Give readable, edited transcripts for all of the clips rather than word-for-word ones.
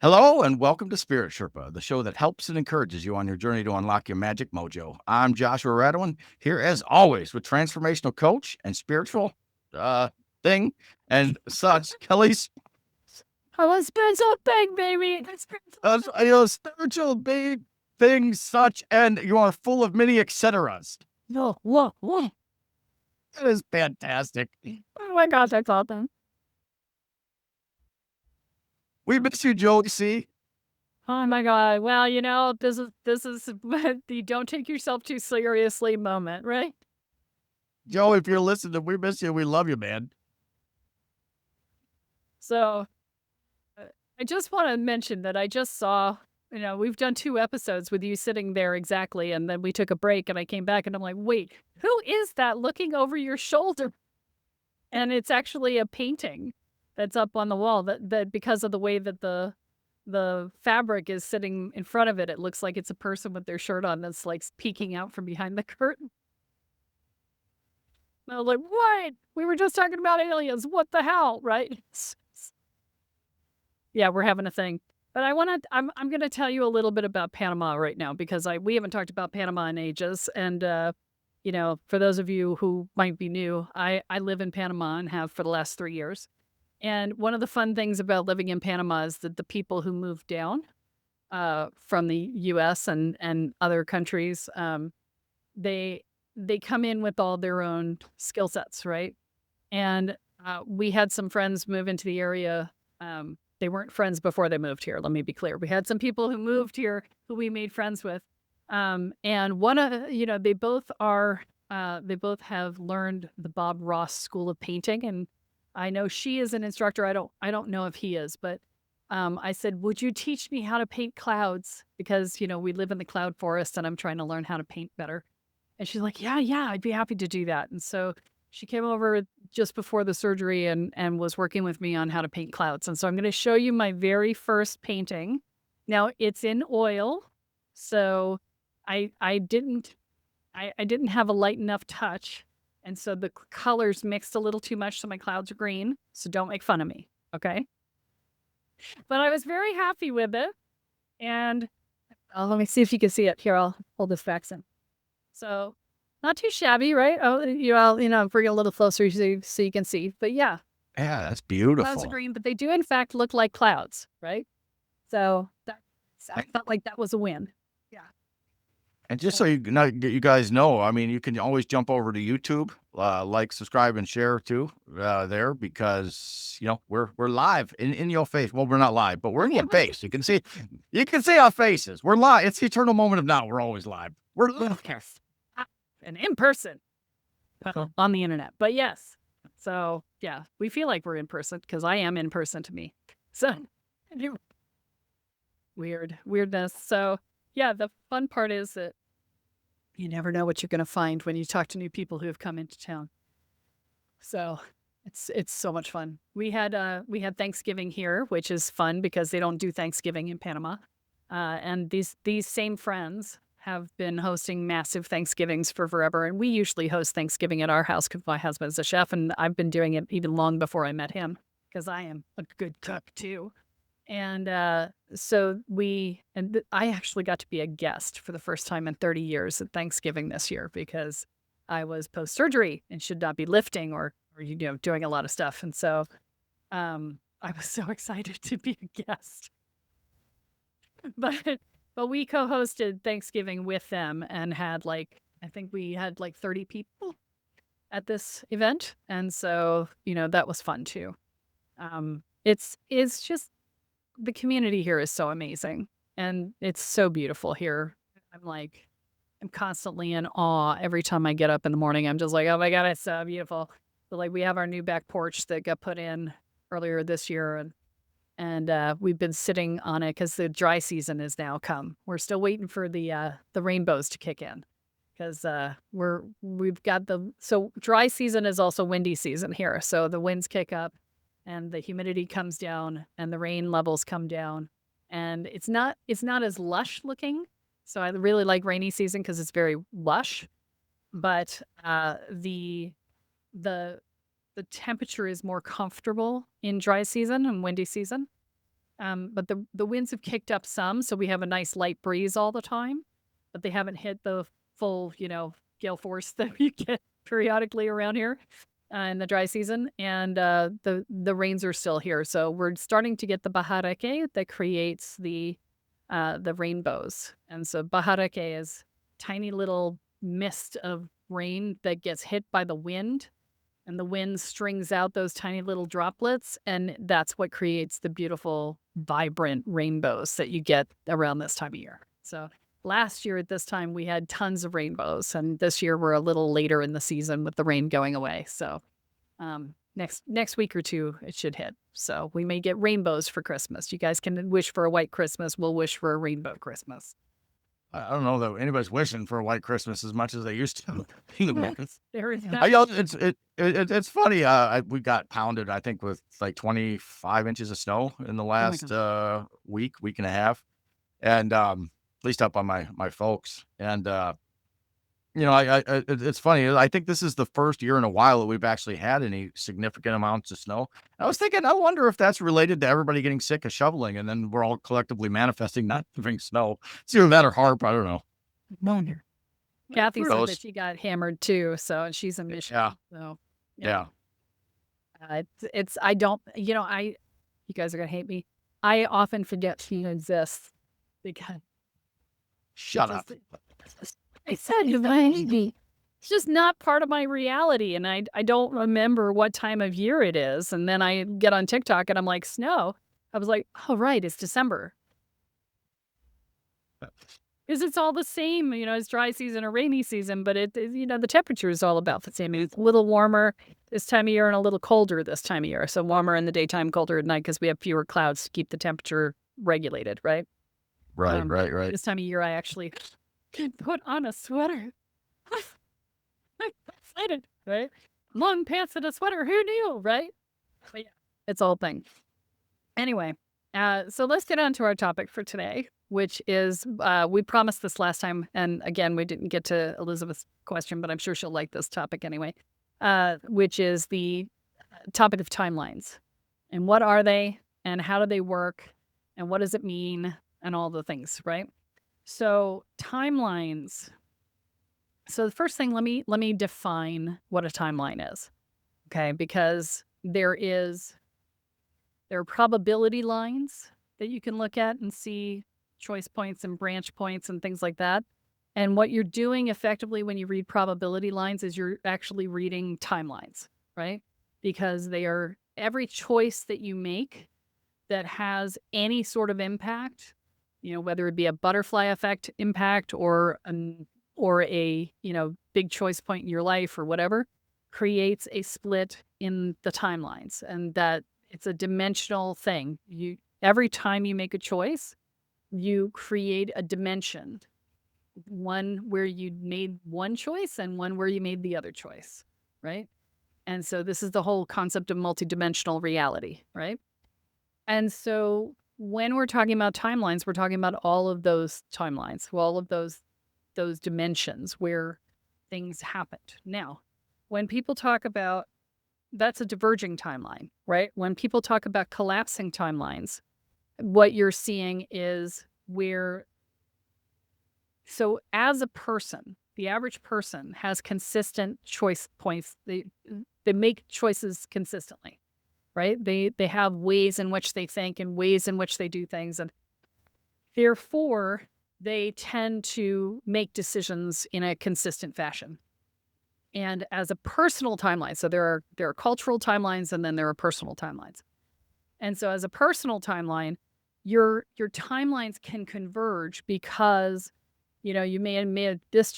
Hello and welcome to Spirit Sherpa, the show that helps and encourages you on your journey to unlock your magic mojo. I'm Joshua Radewan, here as always with transformational coach and spiritual thing and such, Kelly's Oh, a spiritual thing, baby. A spiritual spiritual big things such, and you are full of many etceteras. Whoa. It is fantastic. Oh my gosh, I called them. We miss you, Josie. Oh my god. Well, this is the don't take yourself too seriously moment, right? Joe, if you're listening, we miss you. We love you, man. So I just want to mention that I just saw, we've done 2 episodes with you sitting there exactly, and then we took a break and I came back and I'm like, wait, who is that looking over your shoulder? And it's actually a painting that's up on the wall that because of the way that the fabric is sitting in front of it, it looks like it's a person with their shirt on that's like peeking out from behind the curtain. And I was like, what? We were just talking about aliens. What the hell, right? Yeah, we're having a thing. But I'm going to tell you a little bit about Panama right now because we haven't talked about Panama in ages. And, for those of you who might be new, I live in Panama and have for the last 3 years. And one of the fun things about living in Panama is that the people who moved down from the U.S. and other countries, they come in with all their own skill sets, right? And we had some friends move into the area. They weren't friends before they moved here. Let me be clear. We had some people who moved here who we made friends with, and one of they both are. They both have learned the Bob Ross School of Painting, and I know she is an instructor. I don't know if he is, but I said, "Would you teach me how to paint clouds?" Because we live in the cloud forest, and I'm trying to learn how to paint better. And she's like, "Yeah, I'd be happy to do that." And so she came over just before the surgery and was working with me on how to paint clouds. And so I'm going to show you my very first painting. Now it's in oil, so I didn't have a light enough touch. And so the colors mixed a little too much, so my clouds are green. So don't make fun of me, okay? But I was very happy with it. And let me see if you can see it. Here, I'll hold this back some. So not too shabby, right? Oh, I'll bring it a little closer so you can see. But yeah, Yeah, that's clouds are beautiful. green, but they do in fact look like clouds, right? So I felt like that was a win. Yeah. And just so you guys know, I mean, you can always jump over to YouTube, like, subscribe, and share too, there because we're live in your face. Well, we're not live, but we're in your face. You can see our faces. We're live. It's the eternal moment of now. We're always live. We're live. And in person on the internet. But yes, so yeah, we feel like we're in person because I am in person to me. So weirdness. So yeah, the fun part is that you never know what you're going to find when you talk to new people who have come into town. So it's so much fun. We had Thanksgiving here, which is fun because they don't do Thanksgiving in Panama. And these same friends have been hosting massive Thanksgivings for forever. And we usually host Thanksgiving at our house because my husband's a chef, and I've been doing it even long before I met him because I am a good cook too. And so I actually got to be a guest for the first time in 30 years at Thanksgiving this year because I was post-surgery and should not be lifting or doing a lot of stuff. And so I was so excited to be a guest. But we co-hosted Thanksgiving with them and had I think we had 30 people at this event. And so, that was fun too. It's just the community here is so amazing and it's so beautiful here. I'm constantly in awe every time I get up in the morning. I'm just like, oh my God, it's so beautiful. But we have our new back porch that got put in earlier this year, and we've been sitting on it because the dry season has now come. We're still waiting for the rainbows to kick in because so dry season is also windy season here. So the winds kick up and the humidity comes down and the rain levels come down, and it's not as lush looking. So I really like rainy season because it's very lush, but the temperature is more comfortable in dry season and windy season. But the winds have kicked up some, so we have a nice light breeze all the time, but they haven't hit the full, gale force that we get periodically around here in the dry season. And the rains are still here, so we're starting to get the bahareke that creates the rainbows. And so bahareke is tiny little mist of rain that gets hit by the wind, and the wind strings out those tiny little droplets, and that's what creates the beautiful, vibrant rainbows that you get around this time of year. So last year at this time, we had tons of rainbows, and this year we're a little later in the season with the rain going away. So next week or two, it should hit. So we may get rainbows for Christmas. You guys can wish for a white Christmas. We'll wish for a rainbow Christmas. I don't know that anybody's wishing for a white Christmas as much as they used to. There is I that. yelled, it's funny. We got pounded, I think, with like 25 inches of snow in the last week and a half, and at least up on my folks. And it's funny. I think this is the first year in a while that we've actually had any significant amounts of snow. I was thinking, I wonder if that's related to everybody getting sick of shoveling, and then we're all collectively manifesting not having snow. It's either that or HARP. I don't know. Wonder. Kathy said Those- that she got hammered too, so and she's in Michigan. Yeah. So Yeah. I don't, you guys are gonna hate me. I often forget she exists because Shut up. I said it's just not part of my reality, and I don't remember what time of year it is. And then I get on TikTok and I'm like, snow. I was like, oh right, it's December. Because it's all the same, it's dry season or rainy season, but the temperature is all about the same. It's a little warmer this time of year and a little colder this time of year. So warmer in the daytime, colder at night because we have fewer clouds to keep the temperature regulated, right? Right. This time of year, I actually can put on a sweater. I'm excited, right? Long pants and a sweater. Who knew, right? But yeah, it's all thing. Anyway, so let's get on to our topic for today, which is we promised this last time, and again, we didn't get to Elizabeth's question, but I'm sure she'll like this topic anyway, which is the topic of timelines. And what are they, and how do they work, and what does it mean, and all the things, right? So timelines. So the first thing, let me define what a timeline is, okay? Because there are probability lines that you can look at and see choice points and branch points and things like that. And what you're doing effectively when you read probability lines is you're actually reading timelines, right? Because they are every choice that you make that has any sort of impact, whether it be a butterfly effect impact or a big choice point in your life or whatever, creates a split in the timelines, and that it's a dimensional thing. Every time you make a choice, you create a dimension, one where you made one choice and one where you made the other choice, right? And so this is the whole concept of multidimensional reality, right? And so when we're talking about timelines, we're talking about all of those timelines, all of those dimensions where things happened. Now, when people talk about that's a diverging timeline, right? When people talk about collapsing timelines, what you're seeing is so as a person, the average person has consistent choice points. They make choices consistently, right? They have ways in which they think and ways in which they do things, and therefore they tend to make decisions in a consistent fashion. And as a personal timeline, so there are cultural timelines and then there are personal timelines. And so as a personal timeline, your timelines can converge because you may have made this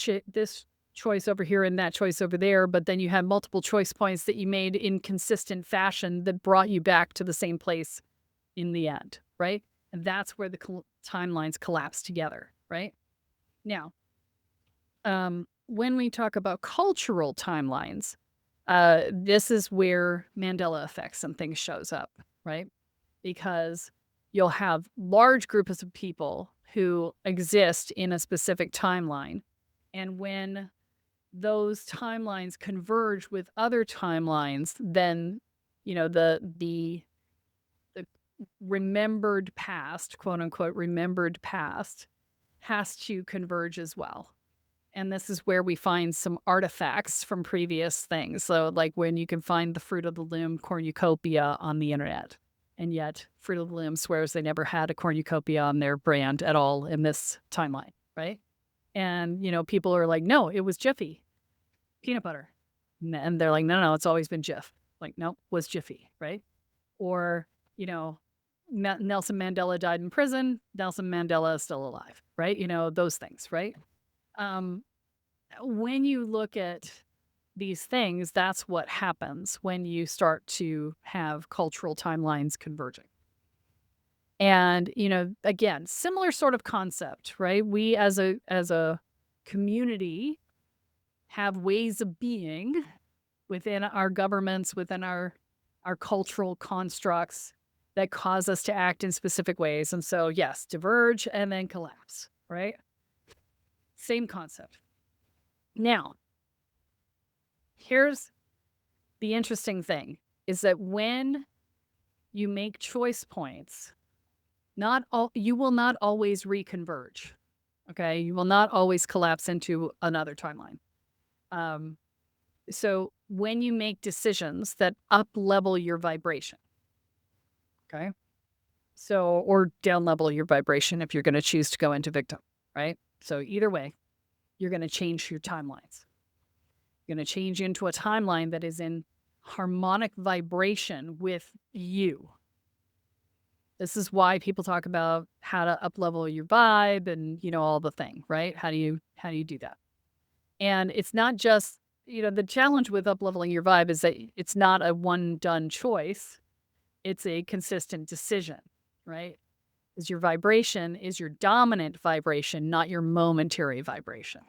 choice over here and that choice over there, but then you have multiple choice points that you made in consistent fashion that brought you back to the same place in the end, right? And that's where the timelines collapse together, right? Now, when we talk about cultural timelines, this is where Mandela Effects and things shows up, right? Because you'll have large groups of people who exist in a specific timeline. And when those timelines converge with other timelines, then, the remembered past, quote unquote, remembered past, has to converge as well. And this is where we find some artifacts from previous things. So, like when you can find the Fruit of the Loom cornucopia on the internet. And yet, Fruit of the Loom swears they never had a cornucopia on their brand at all in this timeline, right? And, people are like, no, it was Jiffy peanut butter. And they're like, no, it's always been Jif. Like, no, was Jiffy, right? Or, Nelson Mandela died in prison. Nelson Mandela is still alive, right? Those things, right? When you look at these things, that's what happens when you start to have cultural timelines converging. And, again, similar sort of concept, right? We as a community have ways of being within our governments, within our cultural constructs that cause us to act in specific ways. And so, yes, diverge and then collapse, right? Same concept. Now, here's the interesting thing is that when you make choice points, you will not always reconverge. Okay. You will not always collapse into another timeline. So when you make decisions that up level your vibration, okay. So, or down level your vibration if you're going to choose to go into victim, right? So either way, you're going to change your timelines. You're going to change into a timeline that is in harmonic vibration with you. This is why people talk about how to up-level your vibe and, all the thing, right? How do you do that? And it's not just, the challenge with up-leveling your vibe is that it's not a one-done choice. It's a consistent decision, right? Because your vibration is your dominant vibration, not your momentary vibration.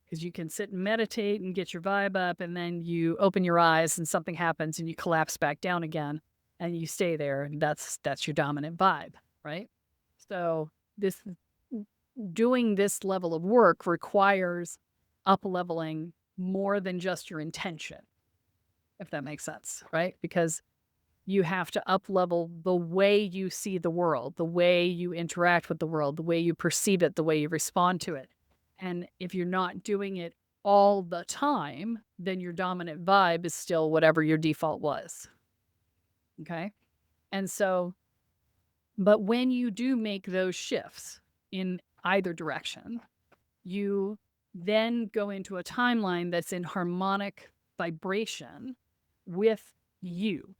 Because you can sit and meditate and get your vibe up, and then you open your eyes and something happens and you collapse back down again. And you stay there, and that's your dominant vibe, right? So doing this level of work requires up-leveling more than just your intention, if that makes sense, right? Because you have to up-level the way you see the world, the way you interact with the world, the way you perceive it, the way you respond to it. And if you're not doing it all the time, then your dominant vibe is still whatever your default was. Okay. And so, but when you do make those shifts in either direction, you then go into a timeline that's in harmonic vibration with you.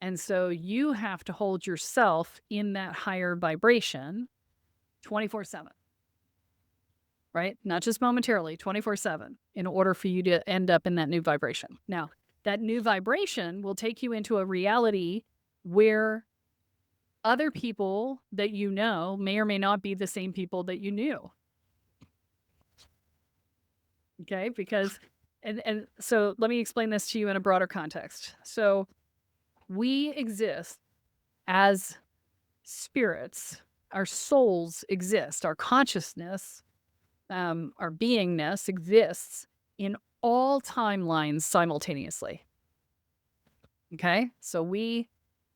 And so you have to hold yourself in that higher vibration 24/7, right? Not just momentarily, 24/7, in order for you to end up in that new vibration. Now, that new vibration will take you into a reality where other people that you know may or may not be the same people that you knew. Okay, because, and so let me explain this to you in a broader context. So we exist as spirits, our souls exist, our consciousness, our beingness exists in all timelines simultaneously. Okay, so we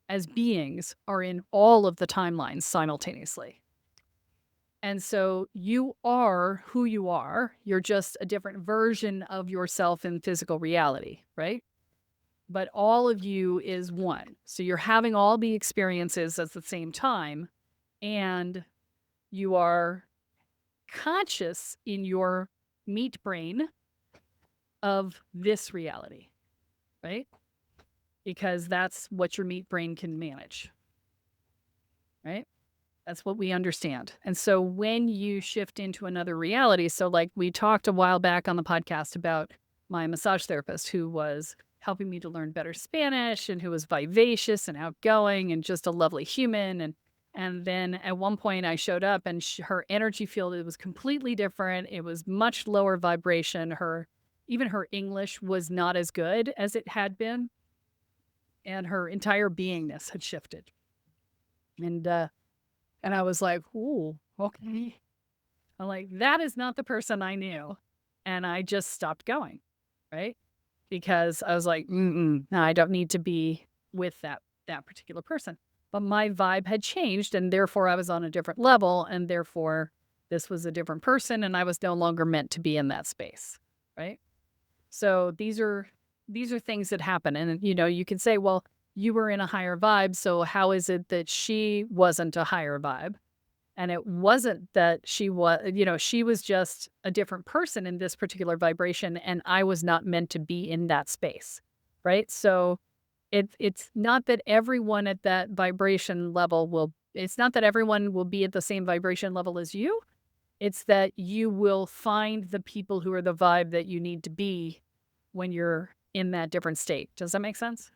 as beings are in all of the timelines simultaneously. And so you are who you are. You're just a different version of yourself in physical reality, right? But all of you is one. So you're having all the experiences at the same time, and you are conscious in your meat brain of this reality, right? Because that's what your meat brain can manage, right? That's what we understand. And so when you shift into another reality, so like we talked a while back on the podcast about my massage therapist who was helping me to learn better Spanish and who was vivacious and outgoing and just a lovely human. And then at one point I showed up and her energy field, it was completely different. It was much lower vibration. Even her English was not as good as it had been. And her entire beingness had shifted. And I was like, ooh, okay. I'm like, that is not the person I knew. And I just stopped going, right? Because I was like, no, I don't need to be with that particular person. But my vibe had changed, and therefore I was on a different level, and therefore this was a different person, and I was no longer meant to be in that space, right? So these are things that happen. And, you can say, well, you were in a higher vibe, so how is it that she wasn't a higher vibe? And it wasn't that she was, she was just a different person in this particular vibration, and I was not meant to be in that space, right? So it's not that everyone at that vibration level it's not that everyone will be at the same vibration level as you. It's that you will find the people who are the vibe that you need to be when you're in that different state. Does that make sense?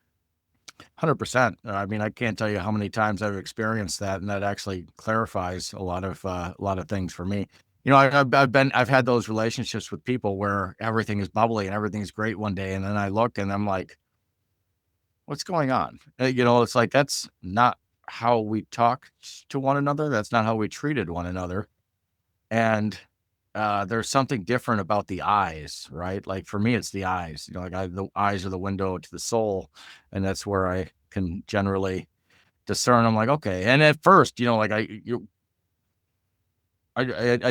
100%. I mean, I can't tell you how many times I've experienced that, and that actually clarifies a lot of things for me. I've had those relationships with people where everything is bubbly and everything's great one day, and then I look and I'm like, what's going on? It's like, that's not how we talk to one another. That's not how we treated one another. And there's something different about the eyes, right? Like for me, it's the eyes. The eyes are the window to the soul, and that's where I can generally discern. I'm like, okay. And at first, I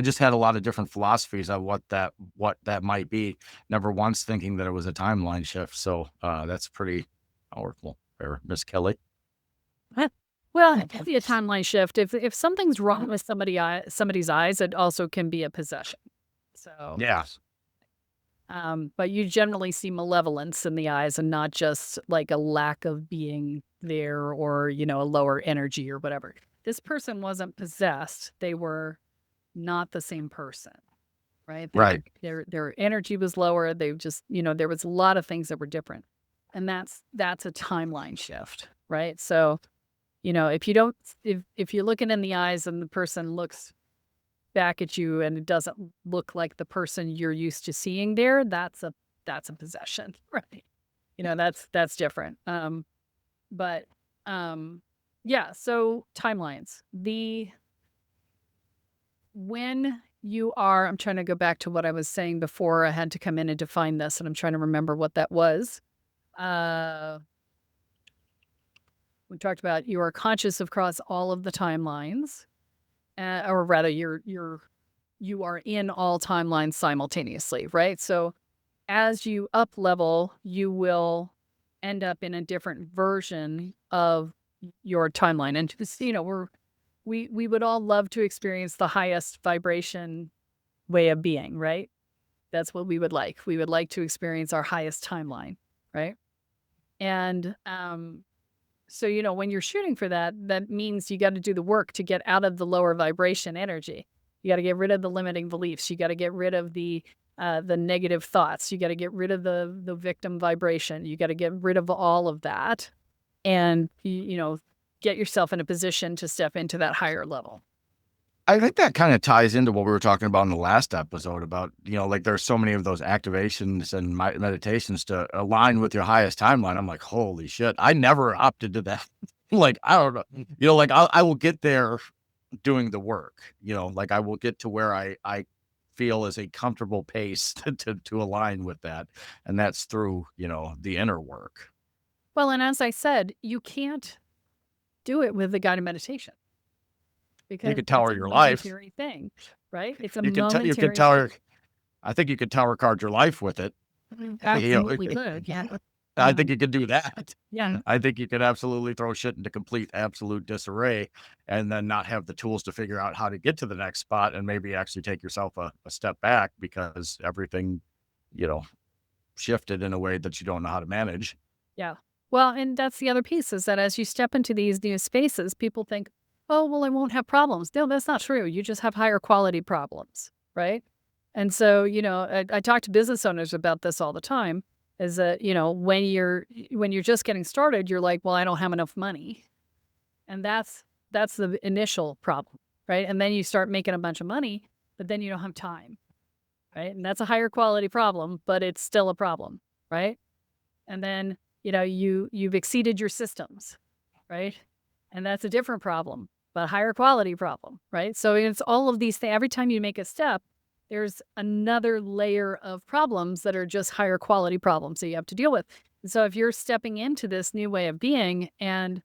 just had a lot of different philosophies of what that might be. Never once thinking that it was a timeline shift. So that's pretty powerful there, Miss Kelly. Well, it can be a timeline shift. If something's wrong with somebody's eyes, it also can be a possession. So Yeah. but you generally see malevolence in the eyes, and not just like a lack of being there, or a lower energy or whatever. This person wasn't possessed; they were not the same person, right? Right. Their energy was lower. They just, there was a lot of things that were different, and that's a timeline shift, right? So, if you're looking in the eyes and the person looks back at you and it doesn't look like the person you're used to seeing there, that's a possession, right? That's different. But yeah. So timelines. When you are, I'm trying to go back to what I was saying before I had to come in and define this, and I'm trying to remember what that was. We talked about you are conscious across all of the timelines, or rather, you are in all timelines simultaneously, right? So as you up level, you will end up in a different version of your timeline. And just, we would all love to experience the highest vibration way of being, right? That's what we would like. We would like to experience our highest timeline, right? And so, when you're shooting for that, that means you got to do the work to get out of the lower vibration energy. You got to get rid of the limiting beliefs. You got to get rid of the negative thoughts. You got to get rid of the victim vibration. You got to get rid of all of that, and get yourself in a position to step into that higher level. I think that kind of ties into what we were talking about in the last episode about, there's so many of those activations and meditations to align with your highest timeline. I'm like, holy shit, I never opted to that. Like, I don't know, I will get there doing the work, I will get to where I feel is a comfortable pace to align with that. And that's through, the inner work. Well, and as I said, you can't do it with the guided meditation. Because you could tell her your life thing, right? It's a you momentary can tell her. I think you could tower card your life with it. Absolutely good. Yeah. I think you could do that. Yeah. I think you could absolutely throw shit into complete absolute disarray, and then not have the tools to figure out how to get to the next spot, and maybe actually take yourself a step back because everything, shifted in a way that you don't know how to manage. Yeah. Well, and that's the other piece, is that as you step into these new spaces, people think, oh, well, I won't have problems. No, that's not true. You just have higher quality problems, right? And so, I talk to business owners about this all the time, is that, when you're just getting started, you're like, well, I don't have enough money. And that's the initial problem, right? And then you start making a bunch of money, but then you don't have time, right? And that's a higher quality problem, but it's still a problem, right? And then, you've exceeded your systems, right? And that's a different problem, but a higher quality problem, right? So it's all of these things. Every time you make a step, there's another layer of problems that are just higher quality problems that you have to deal with. So if you're stepping into this new way of being and,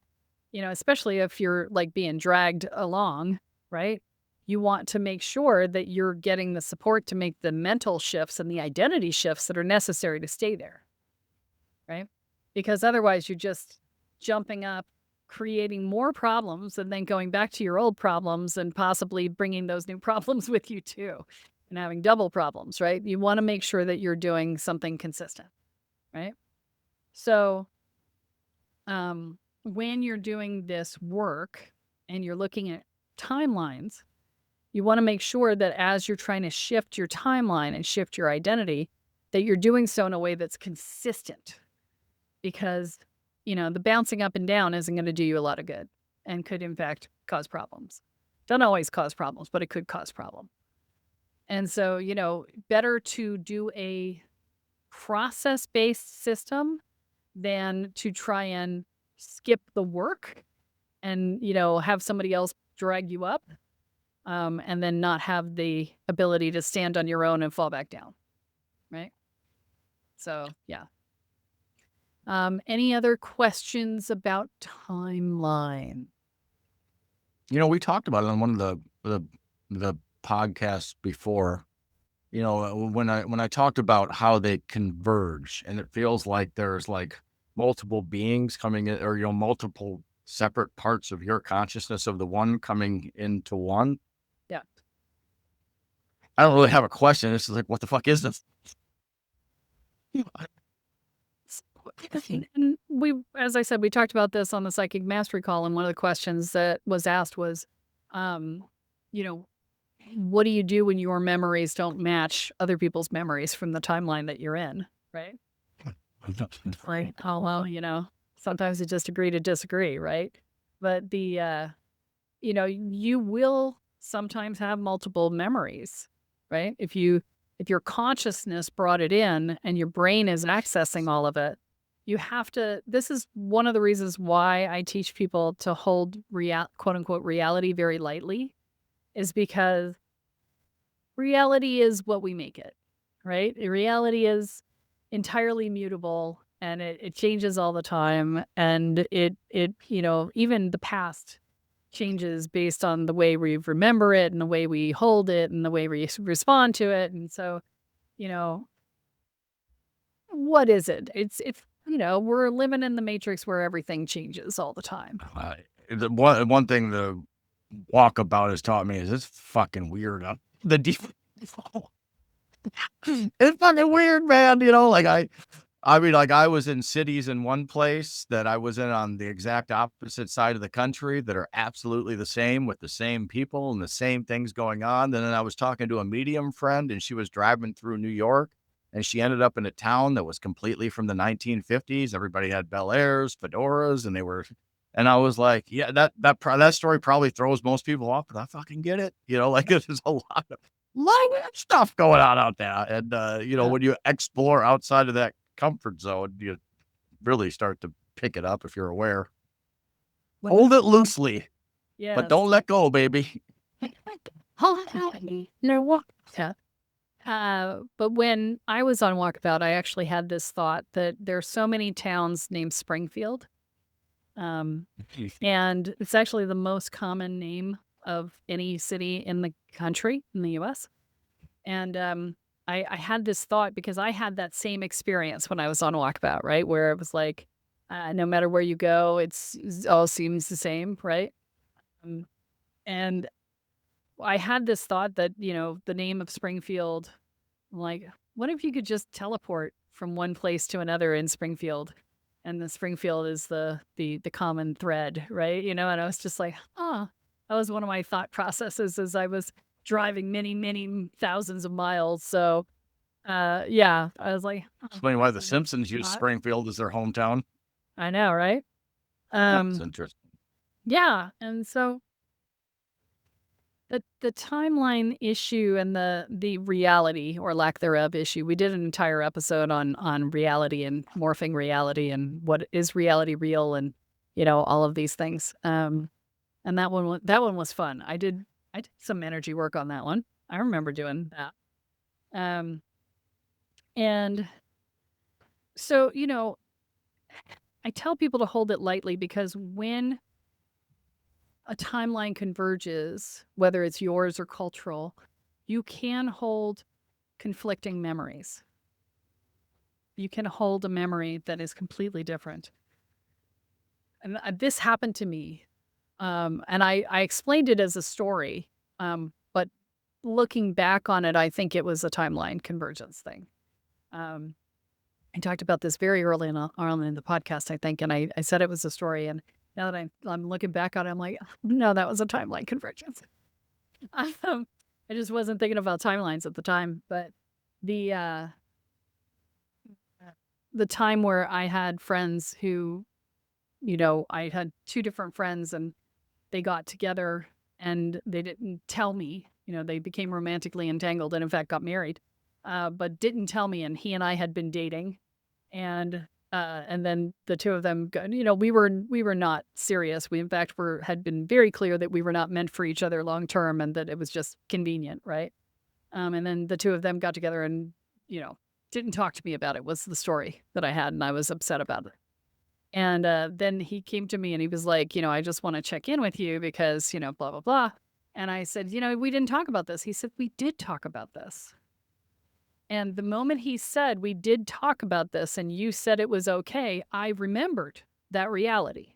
especially if you're like being dragged along, right? You want to make sure that you're getting the support to make the mental shifts and the identity shifts that are necessary to stay there, right? Because otherwise you're just jumping up, creating more problems, and then going back to your old problems and possibly bringing those new problems with you too and having double problems, right? You want to make sure that you're doing something consistent, right? So, when you're doing this work and you're looking at timelines, you want to make sure that as you're trying to shift your timeline and shift your identity, that you're doing so in a way that's consistent because, the bouncing up and down isn't going to do you a lot of good and could, in fact, cause problems. Doesn't always cause problems, but it could cause problems. And so, better to do a process-based system than to try and skip the work and, have somebody else drag you up, and then not have the ability to stand on your own and fall back down, right? So, yeah. Any other questions about timeline? We talked about it on one of the podcasts before. When I talked about how they converge, and it feels like there's like multiple beings coming in, or multiple separate parts of your consciousness of the one coming into one. Yeah. I don't really have a question. It's like, what the fuck is this? And as I said, we talked about this on the psychic mastery call, and one of the questions that was asked was, you know, what do you do when your memories don't match other people's memories from the timeline that you're in, right? Like, oh, well, sometimes you just agree to disagree, right? But you will sometimes have multiple memories, right? If your consciousness brought it in and your brain is accessing all of it, you have to, this is one of the reasons why I teach people to hold quote unquote reality very lightly, is because reality is what we make it, right? Reality is entirely mutable and it changes all the time. And it, even the past changes based on the way we remember it and the way we hold it and the way we respond to it. And so, you know, what is it? It's we're living in the matrix where everything changes all the time. The one thing the Walkabout has taught me is it's fucking weird. The deep, it's fucking weird, man. Like I was in cities in one place that I was in on the exact opposite side of the country that are absolutely the same with the same people and the same things going on. And then I was talking to a medium friend and she was driving through New York and she ended up in a town that was completely from the 1950s. Everybody had Bel Airs, fedoras, and I was like, yeah, that story probably throws most people off, but I fucking get it. Like there's a lot of weird stuff going on out there. And, when you explore outside of that comfort zone, you really start to pick it up if you're aware. Hold it loosely, but don't let go, baby. No, what? Yeah. But when I was on Walkabout, I actually had this thought that there's so many towns named Springfield. And it's actually the most common name of any city in the country, in the US. And I had this thought because I had that same experience when I was on Walkabout, right? Where it was like, no matter where you go, it all seems the same, right? And I had this thought that, the name of Springfield, like, what if you could just teleport from one place to another in Springfield? And the Springfield is the common thread, right? And I was just like, that was one of my thought processes as I was driving many, many thousands of miles. So, yeah, I was like, Explain why the Simpsons use Springfield as their hometown. I know, right? That's interesting. Yeah, and so the timeline issue and the reality or lack thereof issue. We did an entire episode on reality and morphing reality and what is reality real and all of these things. And that one was fun. I did some energy work on that one. I remember doing that. And so I tell people to hold it lightly because when a timeline converges, whether it's yours or cultural, you can hold conflicting memories. You can hold a memory that is completely different. And this happened to me. And I explained it as a story. But looking back on it, I think it was a timeline convergence thing. I talked about this very early on in the podcast, I think, and I said it was a story. And now that I'm looking back on it, I'm like, no, that was a timeline convergence. I just wasn't thinking about timelines at the time. But the time where I had friends who, I had two different friends and they got together and they didn't tell me, they became romantically entangled and in fact got married, but didn't tell me. And he and I had been dating, and then the two of them, we were not serious. We in fact had been very clear that we were not meant for each other long term, and that it was just convenient, right? And then the two of them got together and didn't talk to me about it. Was the story that I had, and I was upset about it. And then he came to me and he was like, I just want to check in with you because, blah, blah, blah. And I said, we didn't talk about this. He said, we did talk about this. And the moment he said, we did talk about this and you said it was okay, I remembered that reality.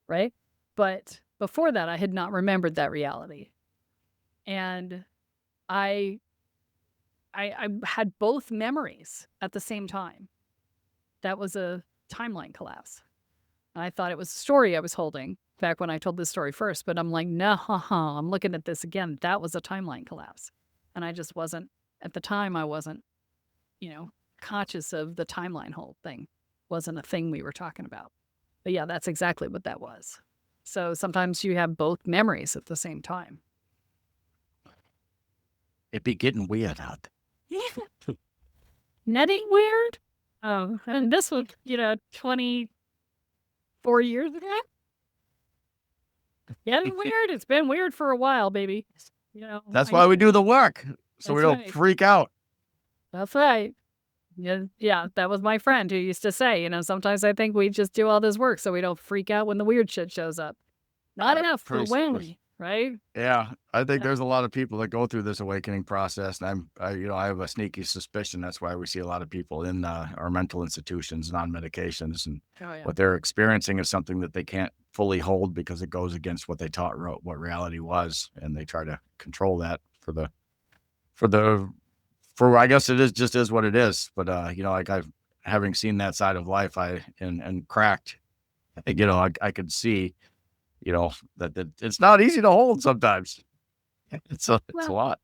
Right? But before that, I had not remembered that reality. And I had both memories at the same time. That was a timeline collapse. I thought it was a story I was holding back when I told this story first, but I'm like, no, I'm looking at this again. That was a timeline collapse. And I just wasn't, at the time, I wasn't, conscious of the timeline whole thing. Wasn't a thing we were talking about. But yeah, that's exactly what that was. So sometimes you have both memories at the same time. It be getting weird out there. Netting weird? Oh, and this was, 24 years ago? Getting weird? It's been weird for a while, baby. That's why we do the work, so we don't freak out. That's right. Yeah, that was my friend who used to say, sometimes I think we just do all this work so we don't freak out when the weird shit shows up. Not enough for when, right? Yeah, I think there's a lot of people that go through this awakening process, and I have a sneaky suspicion that's why we see a lot of people in our mental institutions, on medications, and what they're experiencing is something that they can't fully hold because it goes against what they taught what reality was, and they try to control that for I guess it is what it is. But like having seen that side of life, and cracked, I could see. That it's not easy to hold sometimes. It's a lot.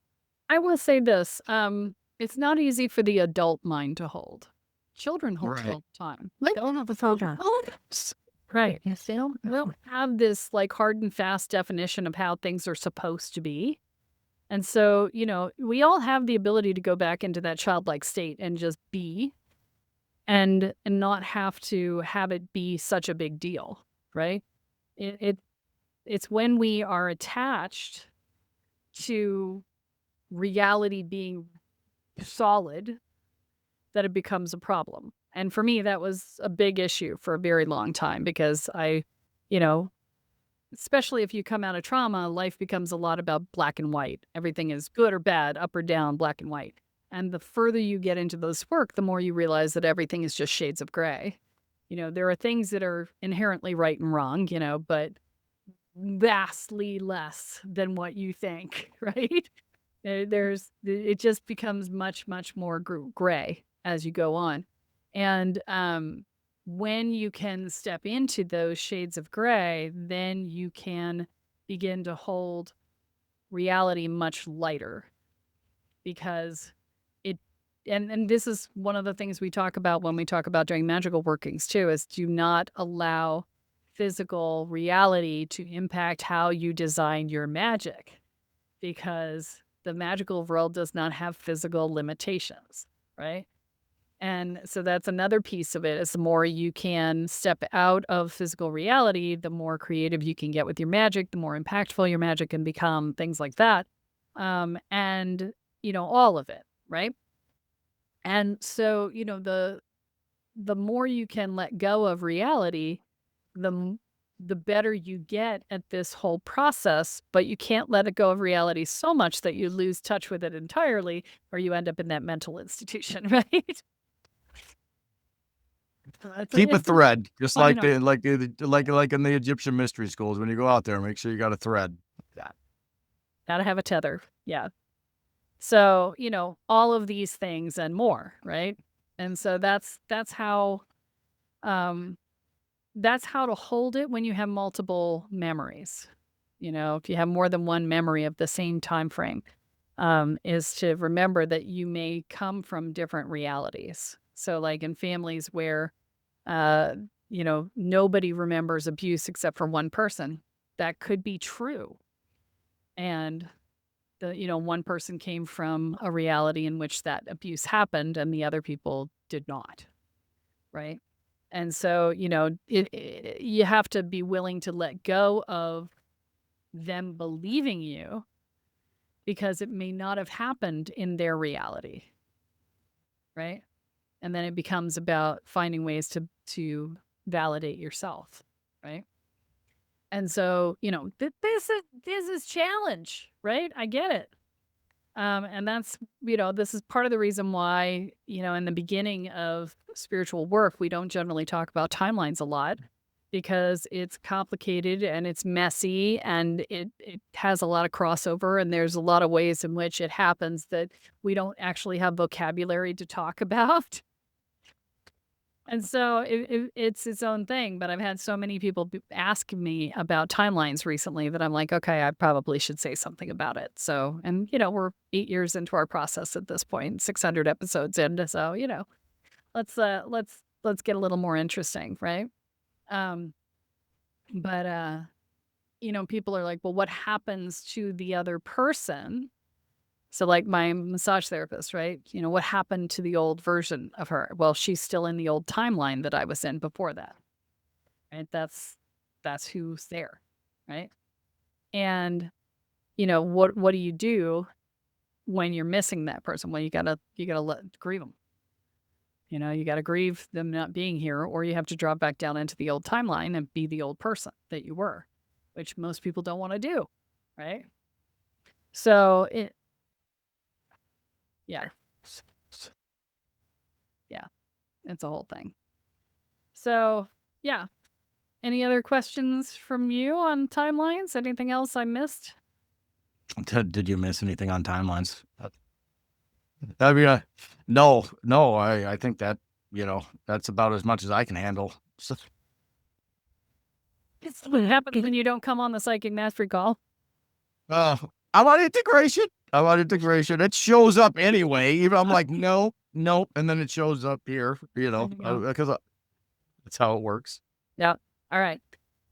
I will say this. It's not easy for the adult mind to hold. Children hold it all the time. Don't have the phone. Right. They don't have this hard and fast definition of how things are supposed to be. And so, we all have the ability to go back into that childlike state and just be and not have to have it be such a big deal, right? It's when we are attached to reality being solid that it becomes a problem. And for me, that was a big issue for a very long time because especially if you come out of trauma, life becomes a lot about black and white. Everything is good or bad, up or down, black and white. And the further you get into this work, the more you realize that everything is just shades of gray. There are things that are inherently right and wrong, but vastly less than what you think, right? It just becomes much, much more gray as you go on. And when you can step into those shades of gray, then you can begin to hold reality much lighter because and this is one of the things we talk about when we talk about doing magical workings too, is do not allow physical reality to impact how you design your magic, because the magical world does not have physical limitations, right? And so that's another piece of it, is the more you can step out of physical reality, the more creative you can get with your magic, the more impactful your magic can become, things like that. And all of it, right? And so, the more you can let go of reality, the better you get at this whole process, but you can't let it go of reality so much that you lose touch with it entirely, or you end up in that mental institution, right? Keep a It's thread, just I like know. like in the Egyptian mystery schools. When you go out there, make sure you got a thread. Yeah. Gotta have a tether. Yeah. So, all of these things and more, right? And so um that's how to hold it when you have multiple memories. If you have more than one memory of the same time frame, is to remember that you may come from different realities. So like in families where uh, nobody remembers abuse except for one person, that could be true. And one person came from a reality in which that abuse happened and the other people did not, right? And so, you have to be willing to let go of them believing you because it may not have happened in their reality, right? And then it becomes about finding ways to validate yourself, right? And so, this is challenge, right? I get it. And that's, this is part of the reason why, in the beginning of spiritual work, we don't generally talk about timelines a lot because it's complicated and it's messy and it has a lot of crossover and there's a lot of ways in which it happens that we don't actually have vocabulary to talk about. And so it's its own thing, but I've had so many people ask me about timelines recently that I'm like, okay, I probably should say something about it. So, and we're 8 years into our process at this point, 600 episodes in. So, let's get a little more interesting, right? Um, but people are like, well, what happens to the other person? So, like my massage therapist, right? What happened to the old version of her? Well, she's still in the old timeline that I was in before that, right? That's who's there, right? And what do you do when you're missing that person? Well, you gotta grieve them. You gotta grieve them not being here, or you have to drop back down into the old timeline and be the old person that you were, which most people don't want to do, right? So yeah, yeah, it's a whole thing. So, yeah. Any other questions from you on timelines? Anything else I missed? Did you miss anything on timelines? I mean, no. I think that that's about as much as I can handle. So, It's what happens when you don't come on the psychic mastery call. uh, I want integration. I want integration. It shows up anyway. Even I'm like, no, nope, and then it shows up here. Because that's how it works. Yeah. All right.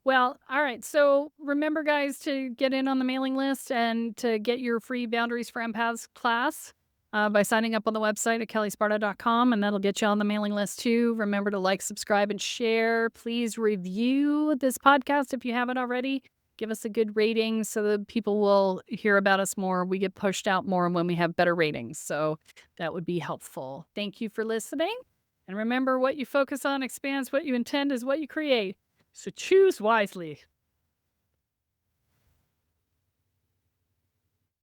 Well, all right. So remember, guys, to get in on the mailing list and to get your free Boundaries for Empaths class by signing up on the website at kellysparta.com, and that'll get you on the mailing list too. Remember to like, subscribe, and share. Please review this podcast if you haven't already. Give us a good rating so that people will hear about us more. We get pushed out more when we have better ratings. So that would be helpful. Thank you for listening. And remember, what you focus on expands, what you intend is what you create. So choose wisely.